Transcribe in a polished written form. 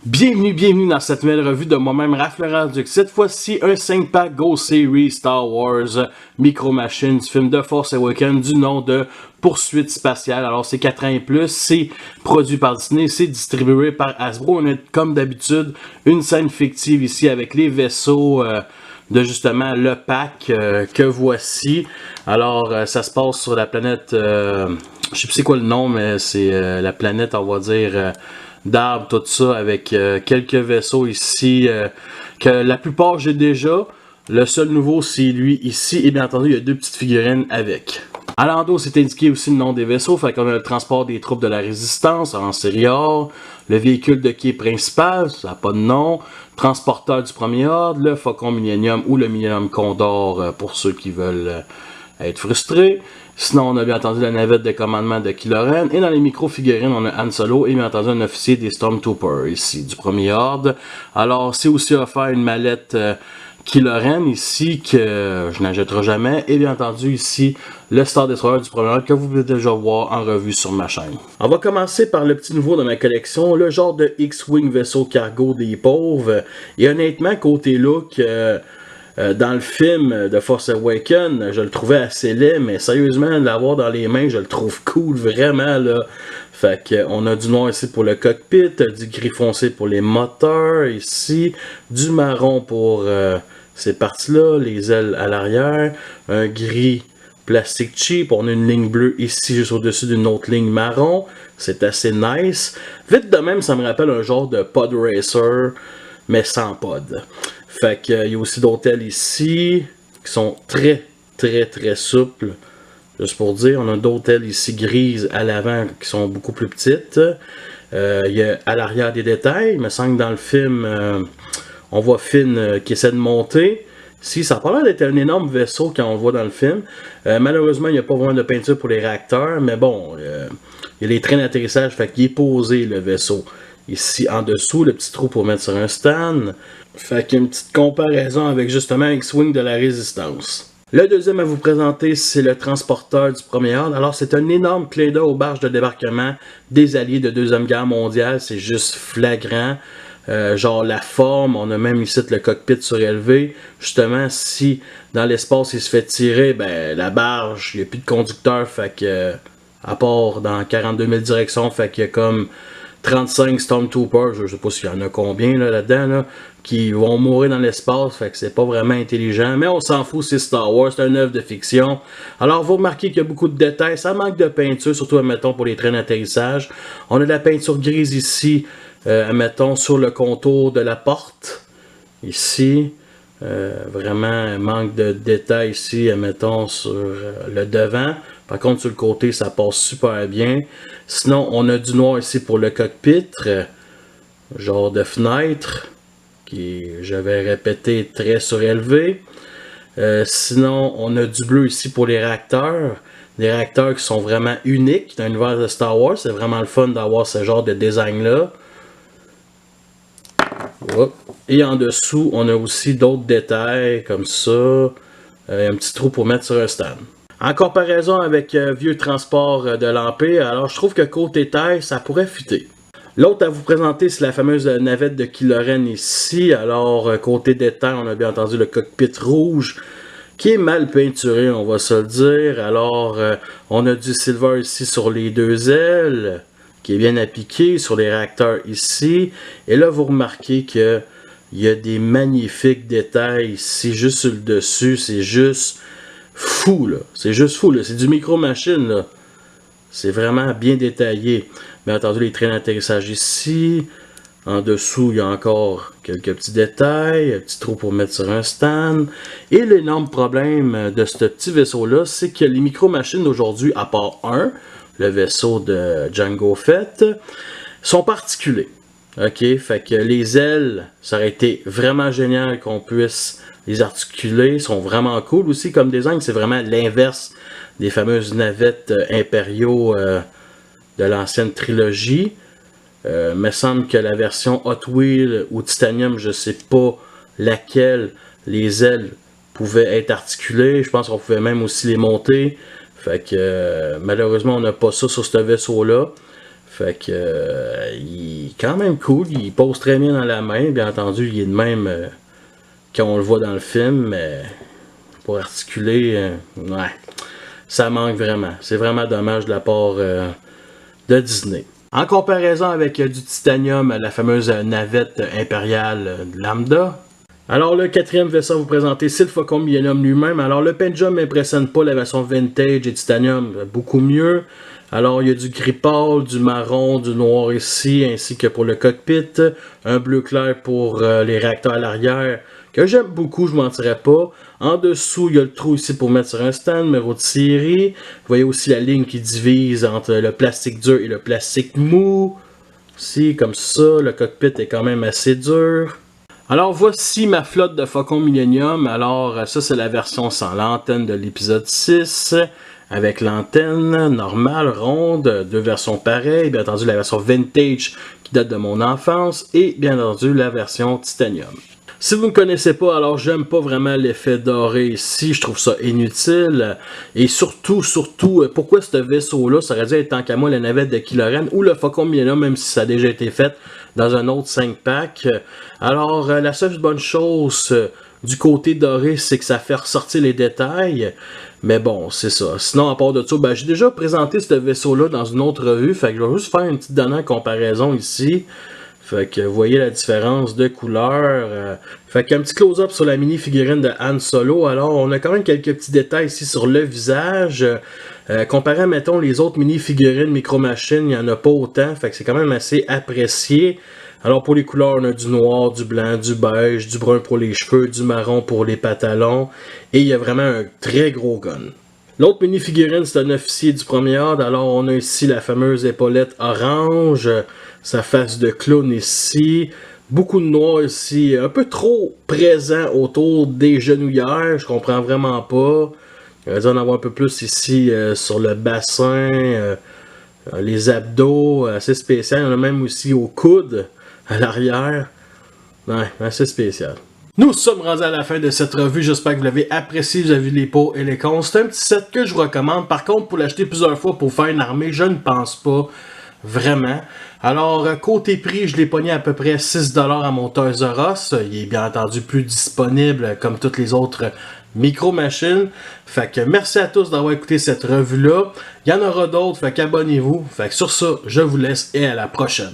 Bienvenue dans cette nouvelle revue de moi-même, Raph Duc. Cette fois-ci, un 5-pack Go Series Star Wars Micro Machines, film de Force Awakens du nom de Poursuite Spatiale. Alors, c'est 4 ans et plus, c'est produit par Disney, c'est distribué par Hasbro. On a, comme d'habitude, une scène fictive ici avec les vaisseaux de justement le pack que voici. Alors, ça se passe sur la planète, je sais plus c'est quoi le nom, mais c'est la planète, on va dire... d'arbres, tout ça, avec quelques vaisseaux ici, que la plupart j'ai déjà. Le seul nouveau, c'est lui ici, et bien entendu, il y a deux petites figurines avec. À l'endos, c'est indiqué aussi le nom des vaisseaux, fait qu'on a le transport des troupes de la résistance en série or, le véhicule de quai principal, ça n'a pas de nom, transporteur du premier ordre, le Faucon Millennium ou le Millennium Condor pour ceux qui veulent être frustrés. Sinon, on a bien entendu la navette de commandement de Kylo Ren. Et dans les micro-figurines, on a Han Solo et bien entendu un officier des Stormtroopers ici, du premier ordre. Alors, c'est aussi offert une mallette Kylo Ren ici, que je n'achèterai jamais. Et bien entendu ici, le Star Destroyer du premier ordre que vous pouvez déjà voir en revue sur ma chaîne. On va commencer par le petit nouveau de ma collection, le genre de X-Wing vaisseau cargo des pauvres. Et honnêtement, côté look... dans le film de Force Awakens, je le trouvais assez laid, mais sérieusement, l'avoir dans les mains, je le trouve cool, vraiment, là. Fait qu'on a du noir ici pour le cockpit, du gris foncé pour les moteurs, ici, du marron pour ces parties-là, les ailes à l'arrière, un gris plastique cheap, on a une ligne bleue ici, juste au-dessus d'une autre ligne marron, c'est assez nice. Vite de même, ça me rappelle un genre de pod racer, mais sans pod. Fait qu'il y a aussi d'autres ailes ici qui sont très souples. Juste pour dire, on a d'autres ailes ici grises à l'avant qui sont beaucoup plus petites. Il y a à l'arrière des détails. Il me semble que dans le film, on voit Finn qui essaie de monter. Si, ça a pas l'air d'être un énorme vaisseau quand on le voit dans le film. Malheureusement, il n'y a pas vraiment de peinture pour les réacteurs. Mais bon, il y a les trains d'atterrissage, fait qu'il est posé le vaisseau. Ici en dessous, le petit trou pour mettre sur un stand. Fait qu'il y a une petite comparaison avec justement X-Wing de la Résistance. Le deuxième à vous présenter, c'est le transporteur du premier ordre. Alors, c'est un énorme clin d'œil aux barges de débarquement des alliés de Deuxième Guerre mondiale. C'est juste flagrant. Genre la forme, on a même ici le cockpit surélevé. Justement, si dans l'espace il se fait tirer, ben la barge, il n'y a plus de conducteur. Fait que, à part dans 42 000 directions, fait qu'il y a comme 35 Stormtroopers, je sais pas s'il y en a combien là-dedans, qui vont mourir dans l'espace, fait que c'est pas vraiment intelligent, mais on s'en fout, c'est Star Wars, c'est une œuvre de fiction. Alors vous remarquez qu'il y a beaucoup de détails, ça manque de peinture, surtout admettons pour les trains d'atterrissage. On a de la peinture grise ici, admettons sur le contour de la porte, ici. Vraiment manque de détails ici, admettons sur le devant. Par contre sur le côté ça passe super bien. Sinon on a du noir ici pour le cockpit, genre de fenêtre qui, je vais répéter, très surélevé. Sinon on a du bleu ici pour les réacteurs. Des réacteurs qui sont vraiment uniques dans l'univers de Star Wars. C'est vraiment le fun d'avoir ce genre de design là. Et en dessous, on a aussi d'autres détails comme ça. Un petit trou pour mettre sur un stand. En comparaison avec vieux transport de l'Empire, alors je trouve que côté taille, ça pourrait fuiter. L'autre à vous présenter, c'est la fameuse navette de Kylo Ren ici. Alors, côté détail, on a bien entendu le cockpit rouge qui est mal peinturé, on va se le dire. Alors, on a du silver ici sur les deux ailes, qui est bien appliqué sur les réacteurs ici. Et là, vous remarquez que il y a des magnifiques détails ici, juste sur le dessus. C'est juste fou, là. C'est juste fou, là. C'est du micro-machine, là. C'est vraiment bien détaillé. Bien entendu, les trains d'atterrissage ici. En dessous, il y a encore quelques petits détails. Un petit trou pour mettre sur un stand. Et l'énorme problème de ce petit vaisseau-là, c'est que les micro-machines d'aujourd'hui, à part un, le vaisseau de Jango Fett, sont particulés. Ok, fait que les ailes, ça aurait été vraiment génial qu'on puisse les articuler. Ils sont vraiment cool aussi comme design. C'est vraiment l'inverse des fameuses navettes impériaux de l'ancienne trilogie. Me semble que la version Hot Wheels ou Titanium, je sais pas laquelle, les ailes pouvaient être articulées. Je pense qu'on pouvait même aussi les monter. Fait que malheureusement, on n'a pas ça sur ce vaisseau-là. Fait que il est quand même cool, il pose très bien dans la main, bien entendu il est de même quand on le voit dans le film, mais pour articuler, ouais, ça manque vraiment. C'est vraiment dommage de la part de Disney. En comparaison avec du titanium, la fameuse navette impériale Lambda. Alors le quatrième vaisseau à vous présenter, c'est le Faucon Millenium lui-même. Alors le paint job m'impressionne pas, la version vintage et titanium beaucoup mieux. Alors il y a du gris pâle, du marron, du noir ici, ainsi que pour le cockpit. Un bleu clair pour les réacteurs à l'arrière, que j'aime beaucoup, je ne mentirais pas. En dessous, il y a le trou ici pour mettre sur un stand, numéro de série. Vous voyez aussi la ligne qui divise entre le plastique dur et le plastique mou. Ici, comme ça, le cockpit est quand même assez dur. Alors voici ma flotte de Faucon Millenium. Alors ça c'est la version sans l'antenne de l'épisode 6. Avec l'antenne normale, ronde, deux versions pareilles. Bien entendu la version vintage qui date de mon enfance. Et bien entendu la version titanium. Si vous ne connaissez pas, alors j'aime pas vraiment l'effet doré ici, je trouve ça inutile. Et surtout, pourquoi ce vaisseau-là, ça aurait dû être tant qu'à moi la navette de Kylo Ren ou le Faucon Millenium, même si ça a déjà été fait dans un autre 5-pack. Alors, la seule bonne chose du côté doré, c'est que ça fait ressortir les détails. Mais bon, c'est ça. Sinon, à part de ça, ben, j'ai déjà présenté ce vaisseau-là dans une autre revue, fait que je vais juste faire une petite dernière comparaison ici. Fait que vous voyez la différence de couleur. Fait qu'un petit close-up sur la mini-figurine de Han Solo. Alors, on a quand même quelques petits détails ici sur le visage. Comparé à, mettons, les autres mini-figurines Micro Machines, il n'y en a pas autant. Fait que c'est quand même assez apprécié. Alors, pour les couleurs, on a du noir, du blanc, du beige, du brun pour les cheveux, du marron pour les pantalons. Et il y a vraiment un très gros gun. L'autre mini-figurine, c'est un officier du premier ordre. Alors, on a ici la fameuse épaulette orange. Sa face de clown ici. Beaucoup de noir ici. Un peu trop présent autour des genouillères. Je comprends vraiment pas. Il va en avoir un peu plus ici sur le bassin. Les abdos. Assez spécial. Il y en a même aussi au coude. À l'arrière. Ouais, assez spécial. Nous sommes rendus à la fin de cette revue, j'espère que vous l'avez apprécié, vous avez vu les pots et les cons. C'est un petit set que je vous recommande, par contre pour l'acheter plusieurs fois pour faire une armée, je ne pense pas vraiment. Alors côté prix, je l'ai pogné à peu près 6$ à mon Toys R Us, il est bien entendu plus disponible comme toutes les autres micro-machines. Fait que merci à tous d'avoir écouté cette revue-là, il y en aura d'autres, fait qu'abonnez-vous. Fait que sur ça, je vous laisse et à la prochaine.